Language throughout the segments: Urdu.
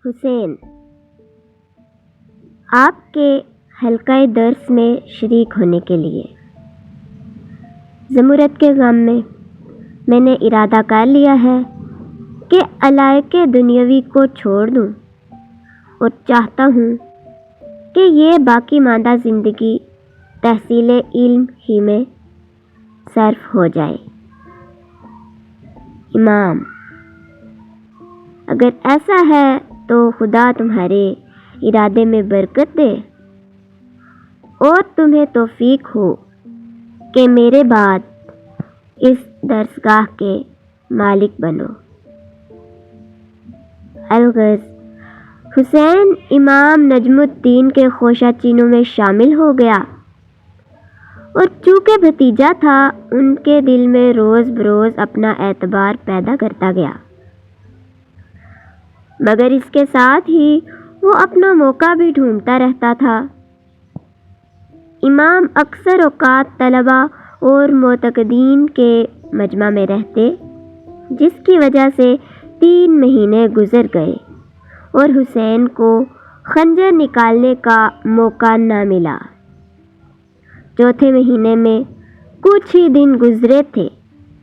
حسین، آپ کے حلقہ درس میں شریک ہونے کے لیے ضمورت کے غم میں نے ارادہ کر لیا ہے کہ علائق دنیاوی کو چھوڑ دوں اور چاہتا ہوں کہ یہ باقی ماندہ زندگی تحصیل علم ہی میں صرف ہو جائے۔ امام، اگر ایسا ہے تو خدا تمہارے ارادے میں برکت دے اور تمہیں توفیق ہو کہ میرے بعد اس درسگاہ کے مالک بنو۔ الغرض، حسین امام نجم الدین کے خوشہ چینوں میں شامل ہو گیا، اور چونکہ بھتیجا تھا ان کے دل میں روز بروز اپنا اعتبار پیدا کرتا گیا، مگر اس کے ساتھ ہی وہ اپنا موقع بھی ڈھونڈتا رہتا تھا۔ امام اکثر اوقات طلبہ اور معتقدین کے مجمع میں رہتے، جس کی وجہ سے 3 مہینے گزر گئے اور حسین کو خنجر نکالنے کا موقع نہ ملا۔ چوتھے مہینے میں کچھ ہی دن گزرے تھے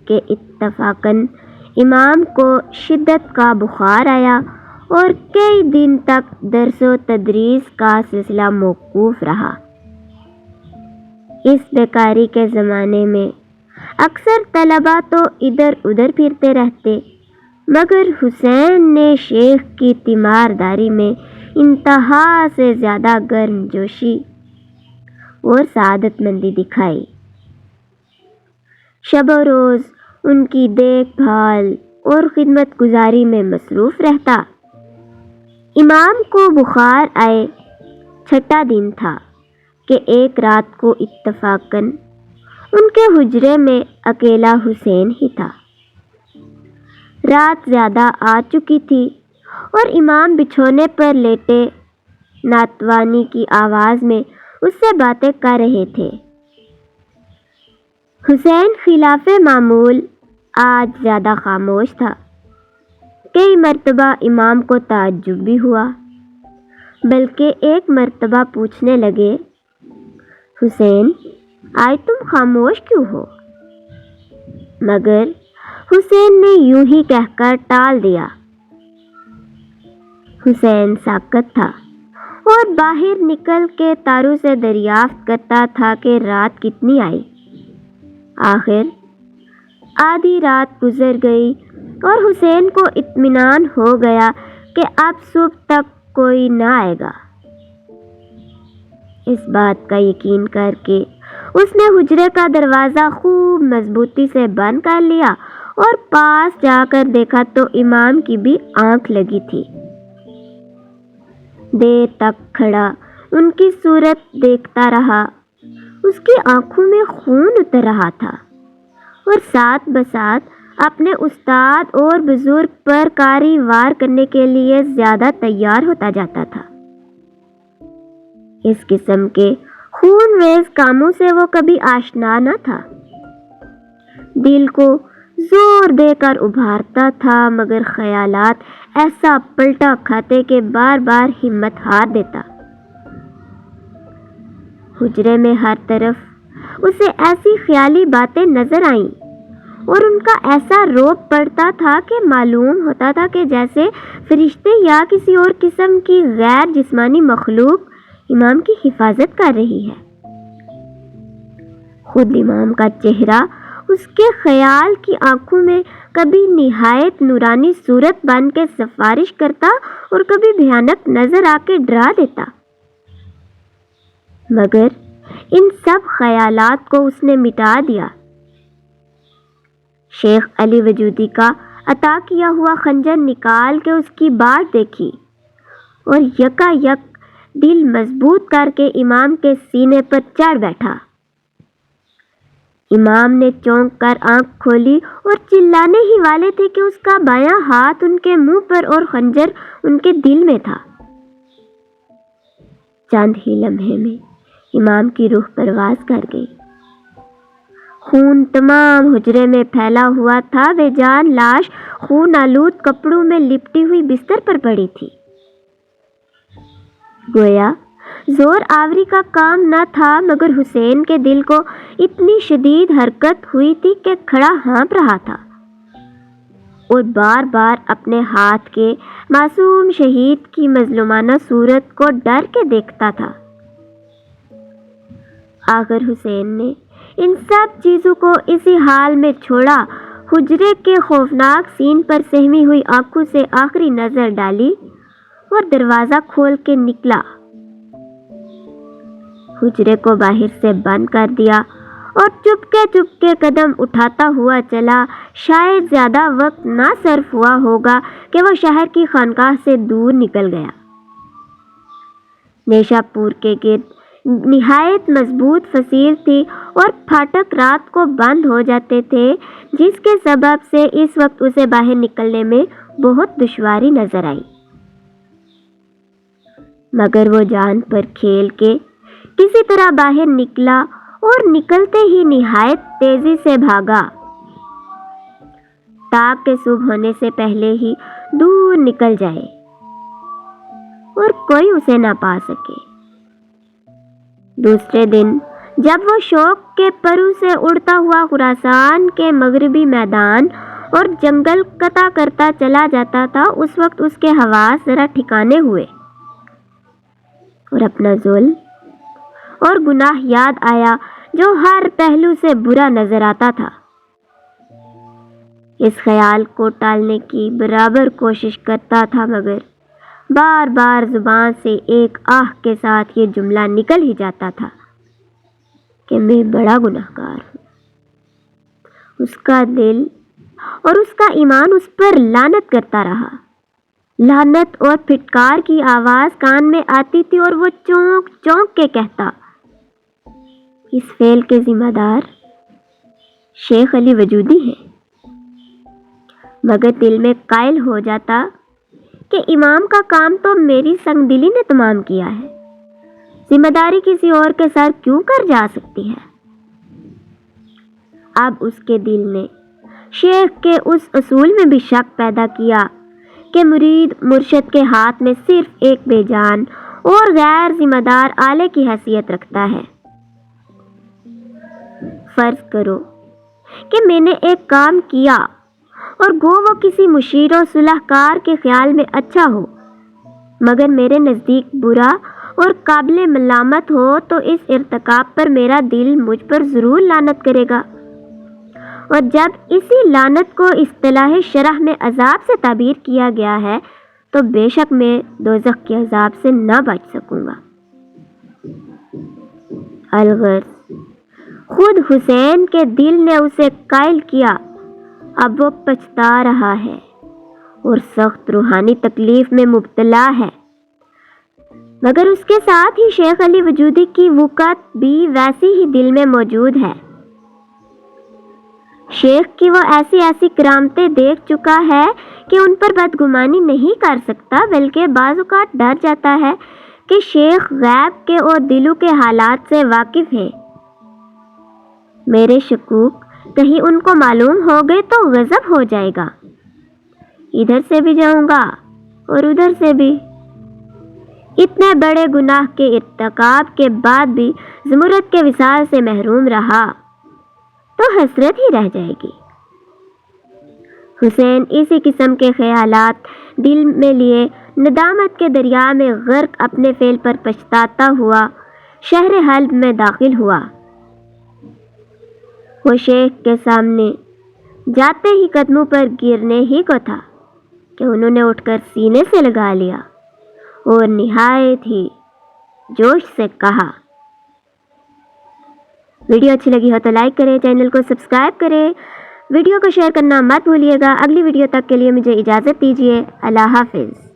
کہ اتفاقاً امام کو شدت کا بخار آیا اور کئی دن تک درس و تدریس کا سلسلہ موقوف رہا۔ اس بیکاری کے زمانے میں اکثر طلبہ تو ادھر ادھر پھرتے رہتے، مگر حسین نے شیخ کی تیمارداری میں انتہا سے زیادہ گرم جوشی اور سعادت مندی دکھائی۔ شب و روز ان کی دیکھ بھال اور خدمت گزاری میں مصروف رہتا۔ امام کو بخار آئے 6واں دن تھا کہ ایک رات کو اتفاقاً ان کے حجرے میں اکیلا حسین ہی تھا۔ رات زیادہ آ چکی تھی اور امام بچھونے پر لیٹے ناتوانی کی آواز میں اس سے باتیں کر رہے تھے۔ حسین خلاف معمول آج زیادہ خاموش تھا۔ کئی مرتبہ امام کو تعجب بھی ہوا، بلکہ ایک مرتبہ پوچھنے لگے، حسین، آج تم خاموش کیوں ہو؟ مگر حسین نے یوں ہی کہہ کر ٹال دیا۔ حسین ساکت تھا اور باہر نکل کے تاروں سے دریافت کرتا تھا کہ رات کتنی آئی۔ آخر آدھی رات گزر گئی اور حسین کو اطمینان ہو گیا کہ اب صبح تک کوئی نہ آئے گا۔ اس بات کا یقین کر کے اس نے حجرے کا دروازہ خوب مضبوطی سے بند کر لیا اور پاس جا کر دیکھا تو امام کی بھی آنکھ لگی تھی۔ دیر تک کھڑا ان کی صورت دیکھتا رہا۔ اس کی آنکھوں میں خون اتر رہا تھا اور ساتھ بساتھ اپنے استاد اور بزرگ پر کاری وار کرنے کے لیے زیادہ تیار ہوتا جاتا تھا۔ اس قسم کے خون ریز کاموں سے وہ کبھی آشنا نہ تھا۔ دل کو زور دے کر ابھارتا تھا، مگر خیالات ایسا پلٹا کھاتے کہ بار بار ہمت ہار دیتا۔ حجرے میں ہر طرف اسے ایسی خیالی باتیں نظر آئیں اور ان کا ایسا روب پڑتا تھا کہ معلوم ہوتا تھا کہ جیسے فرشتے یا کسی اور قسم کی غیر جسمانی مخلوق امام کی حفاظت کر رہی ہے۔ خود امام کا چہرہ اس کے خیال کی آنکھوں میں کبھی نہایت نورانی صورت بن کے سفارش کرتا اور کبھی بھیانک نظر آ کے ڈرا دیتا، مگر ان سب خیالات کو اس نے مٹا دیا۔ شیخ علی وجودی کا عطا کیا ہوا خنجر نکال کے اس کی باٹ دیکھی اور یکا یک دل مضبوط کر کے امام کے سینے پر چڑھ بیٹھا۔ امام نے چونک کر آنکھ کھولی اور چلانے ہی والے تھے کہ اس کا بایاں ہاتھ ان کے منہ پر اور خنجر ان کے دل میں تھا۔ چند ہی لمحے میں امام کی روح پرواز کر گئی۔ خون تمام حجرے میں پھیلا ہوا تھا۔ بے جان لاش خون آلود کپڑوں میں لپٹی ہوئی بستر پر پڑی تھی۔ گویا زور آوری کا کام نہ تھا، مگر حسین کے دل کو اتنی شدید حرکت ہوئی تھی کہ کھڑا ہانپ رہا تھا اور بار بار اپنے ہاتھ کے معصوم شہید کی مظلومانہ صورت کو ڈر کے دیکھتا تھا۔ آخر حسین نے ان سب چیزوں کو اسی حال میں چھوڑا، حجرے کے خوفناک سین پر سہمی ہوئی آنکھوں سے آخری نظر ڈالی اور دروازہ کھول کے نکلا۔ حجرے کو باہر سے بند کر دیا اور چپکے قدم اٹھاتا ہوا چلا۔ شاید زیادہ وقت نہ صرف ہوا ہوگا کہ وہ شہر کی خانقاہ سے دور نکل گیا۔ نیشا پور کے گرد نہایت مضبوط فصیل تھی اور پھاٹک رات کو بند ہو جاتے تھے، جس کے سبب سے اس وقت اسے باہر نکلنے میں بہت دشواری نظر آئی۔ مگر وہ جان پر کھیل کے کسی طرح باہر نکلا اور نکلتے ہی نہایت تیزی سے بھاگا تاکہ صبح ہونے سے پہلے ہی دور نکل جائے اور کوئی اسے نہ پا سکے۔ دوسرے دن جب وہ شوق کے پرو سے اڑتا ہوا خراسان کے مغربی میدان اور جنگل قطع کرتا چلا جاتا تھا، اس وقت اس کے حواس ذرا ٹھکانے ہوئے اور اپنا ظلم اور گناہ یاد آیا جو ہر پہلو سے برا نظر آتا تھا۔ اس خیال کو ٹالنے کی برابر کوشش کرتا تھا، مگر بار بار زبان سے ایک آہ کے ساتھ یہ جملہ نکل ہی جاتا تھا کہ میں بڑا گناہگار ہوں۔ اس کا دل اور اس کا ایمان اس پر لعنت کرتا رہا۔ لعنت اور پھٹکار کی آواز کان میں آتی تھی اور وہ چونک چونک کے کہتا، اس فعل کے ذمہ دار شیخ علی وجودی ہیں، مگر دل میں قائل ہو جاتا کہ امام کا کام تو میری سنگ دلی نے تمام کیا ہے، ذمہ داری کسی اور کے سر کیوں کر جا سکتی ہے۔ اب اس کے دل نے شیخ کے اس اصول میں بھی شک پیدا کیا کہ مرید مرشد کے ہاتھ میں صرف ایک بے جان اور غیر ذمہ دار آلے کی حیثیت رکھتا ہے۔ فرض کرو کہ میں نے ایک کام کیا اور گو وہ کسی مشیر و صلح کار کے خیال میں اچھا ہو، مگر میرے نزدیک برا اور قابل ملامت ہو، تو اس ارتکاب پر میرا دل مجھ پر ضرور لعنت کرے گا، اور جب اسی لعنت کو اصطلاح شرح میں عذاب سے تعبیر کیا گیا ہے تو بے شک میں دوزخ کے عذاب سے نہ بچ سکوں گا۔ الغرض خود حسین کے دل نے اسے قائل کیا۔ اب وہ پچھتا رہا ہے اور سخت روحانی تکلیف میں مبتلا ہے، مگر اس کے ساتھ ہی شیخ علی وجودی کی وقت بھی ویسی ہی دل میں موجود ہے۔ شیخ کی وہ ایسی کرامتیں دیکھ چکا ہے کہ ان پر بدگمانی نہیں کر سکتا، بلکہ بعض اوقات ڈر جاتا ہے کہ شیخ غیب کے اور دلوں کے حالات سے واقف ہے۔ میرے شکوک کہیں ان کو معلوم ہو گئے تو غضب ہو جائے گا، ادھر سے بھی جاؤں گا اور ادھر سے بھی۔ اتنے بڑے گناہ کے ارتکاب کے بعد بھی زمرد کے وصال سے محروم رہا تو حسرت ہی رہ جائے گی۔ حسین اسی قسم کے خیالات دل میں لیے ندامت کے دریا میں غرق اپنے فعل پر پچھتاتا ہوا شہر حلب میں داخل ہوا۔ وہ شیخ کے سامنے جاتے ہی قدموں پر گرنے ہی کو تھا کہ انہوں نے اٹھ کر سینے سے لگا لیا اور نہایت ہی جوش سے کہا۔ ویڈیو اچھی لگی ہو تو لائک کریں، چینل کو سبسکرائب کریں، ویڈیو کو شیئر کرنا مت بھولیے گا۔ اگلی ویڈیو تک کے لیے مجھے اجازت دیجیے، اللہ حافظ۔